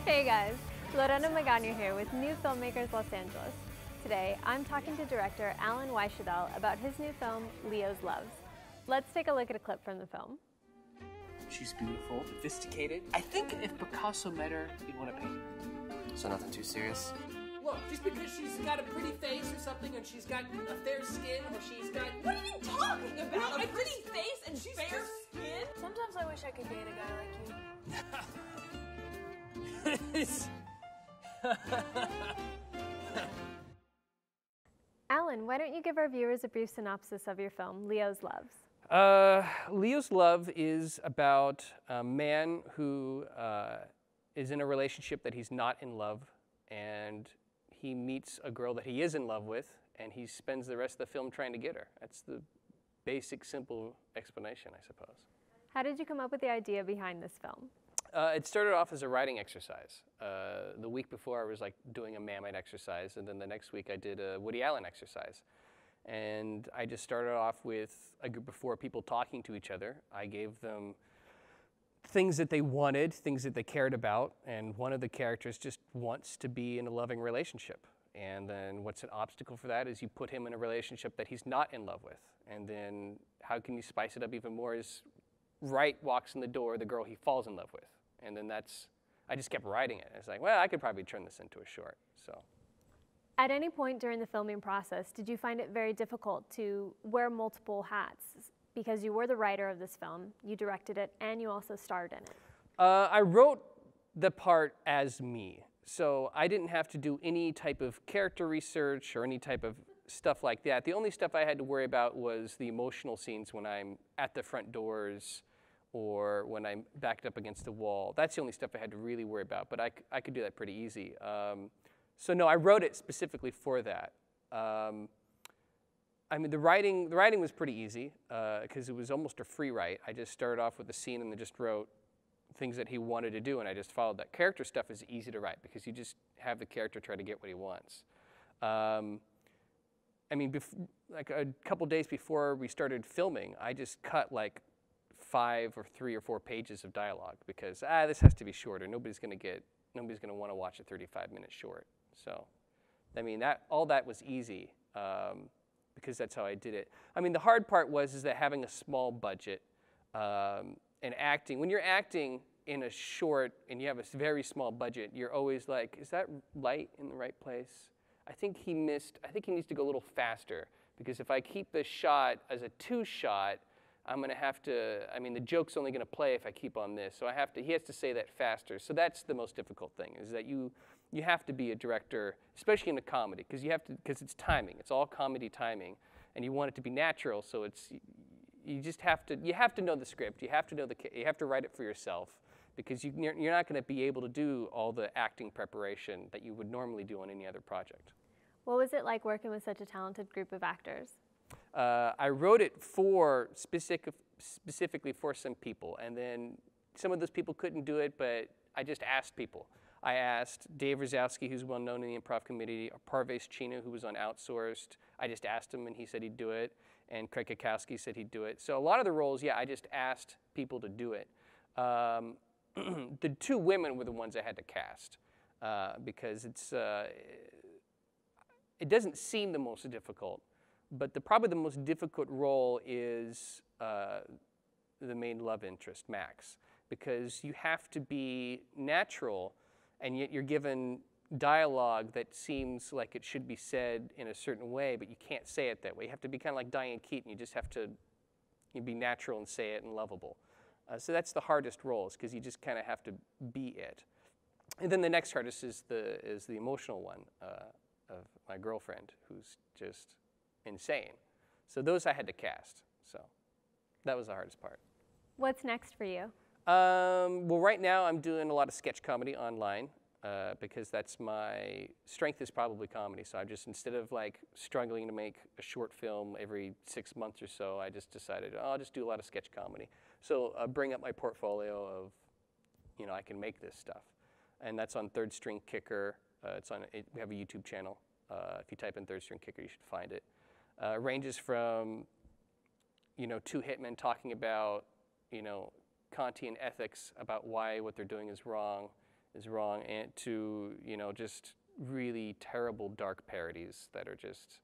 Hey guys, Lorena Magano here with NewFilmmakers Los Angeles. Today, I'm talking to director Alan Weischedel about his new film, Leo's Loves. Let's take a look at a clip from the film. She's beautiful, sophisticated. I think if Picasso met her, he'd want to paint her. So nothing too serious? Look, just because she's got a pretty face or something, and she's got a fair skin, or she's got... What are you talking about? A pretty face and fair skin? Sometimes I wish I could date a guy like you. Alan, why don't you give our viewers a brief synopsis of your film, Leo's Loves? Leo's Love is about a man who is in a relationship that he's not in love, and he meets a girl that he is in love with, and he spends the rest of the film trying to get her. That's the basic, simple explanation, I suppose. How did you come up with the idea behind this film? It started off as a writing exercise. The week before I was like doing a Mammite exercise, and then the next week I did a Woody Allen exercise. And I just started off with a group of 4 people talking to each other. I gave them things that they wanted, things that they cared about, and one of the characters just wants to be in a loving relationship. And then what's an obstacle for that is you put him in a relationship that he's not in love with. And then how can you spice it up even more is Wright walks in the door, the girl he falls in love with. And then I just kept writing it. It's like, well, I could probably turn this into a short, so. At any point during the filming process, did you find it very difficult to wear multiple hats? Because you were the writer of this film, you directed it, and you also starred in it. I wrote the part as me. So I didn't have to do any type of character research or any type of stuff like that. The only stuff I had to worry about was the emotional scenes when I'm at the front doors or when I'm backed up against the wall. That's the only stuff I had to really worry about, but I could do that pretty easy. So no, I wrote it specifically for that. I mean, the writing was pretty easy because it was almost a free write. I just started off with a scene and then just wrote things that he wanted to do, and I just followed that. Character stuff is easy to write because you just have the character try to get what he wants. I mean, like a couple days before we started filming, I just cut like 5 or 3 or 4 pages of dialogue because this has to be shorter. Nobody's going to want to watch a 35-minute short. So, I mean, all that was easy because that's how I did it. I mean, the hard part is that having a small budget and acting. When you're acting in a short and you have a very small budget, you're always like, is that light in the right place? I think he needs to go a little faster because if I keep the shot as a 2-shot, I'm going to have to, I mean, the joke's only going to play if I keep on this. So he has to say that faster. So that's the most difficult thing, is that you have to be a director, especially in a comedy, because it's timing. It's all comedy timing, and you want it to be natural. So you have to know the script. You have to write it for yourself, because you're not going to be able to do all the acting preparation that you would normally do on any other project. What was it like working with such a talented group of actors? I wrote it specifically for some people, and then some of those people couldn't do it, but I just asked people. I asked Dave Rosowski, who's well known in the improv community, Parvesh Chino, who was on Outsourced. I just asked him, and he said he'd do it, and Craig Kakowski said he'd do it. So a lot of the roles, yeah, I just asked people to do it. The 2 women were the ones I had to cast because it doesn't seem the most difficult. But probably the most difficult role is the main love interest, Max, because you have to be natural, and yet you're given dialogue that seems like it should be said in a certain way, but you can't say it that way. You have to be kind of like Diane Keaton. You just have to be natural and say it and lovable. So that's the hardest roles, because you just kind of have to be it. And then the next hardest is the emotional one of my girlfriend, who's just insane. So those I had to cast. So that was the hardest part. What's next for you? Well, right now I'm doing a lot of sketch comedy online because that's my strength is probably comedy. So I'm just, instead of like struggling to make a short film every 6 months or so, I just decided I'll just do a lot of sketch comedy. So bring up my portfolio of, I can make this stuff. And that's on Third String Kicker. We have a YouTube channel. If you type in Third String Kicker, you should find it. Ranges from, 2 hitmen talking about, Kantian ethics, about why what they're doing is wrong, is wrong, and to, you know, just really terrible dark parodies that are just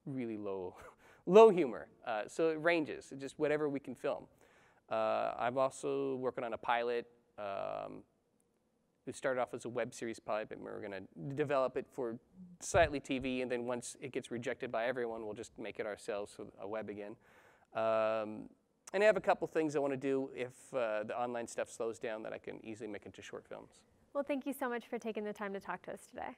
really low humor. So it ranges, just whatever we can film. I'm also working on a pilot. We started off as a web series pilot, but we're going to develop it for slightly TV, and then once it gets rejected by everyone, we'll just make it ourselves for a web again. And I have a couple things I want to do if the online stuff slows down that I can easily make into short films. Well, thank you so much for taking the time to talk to us today.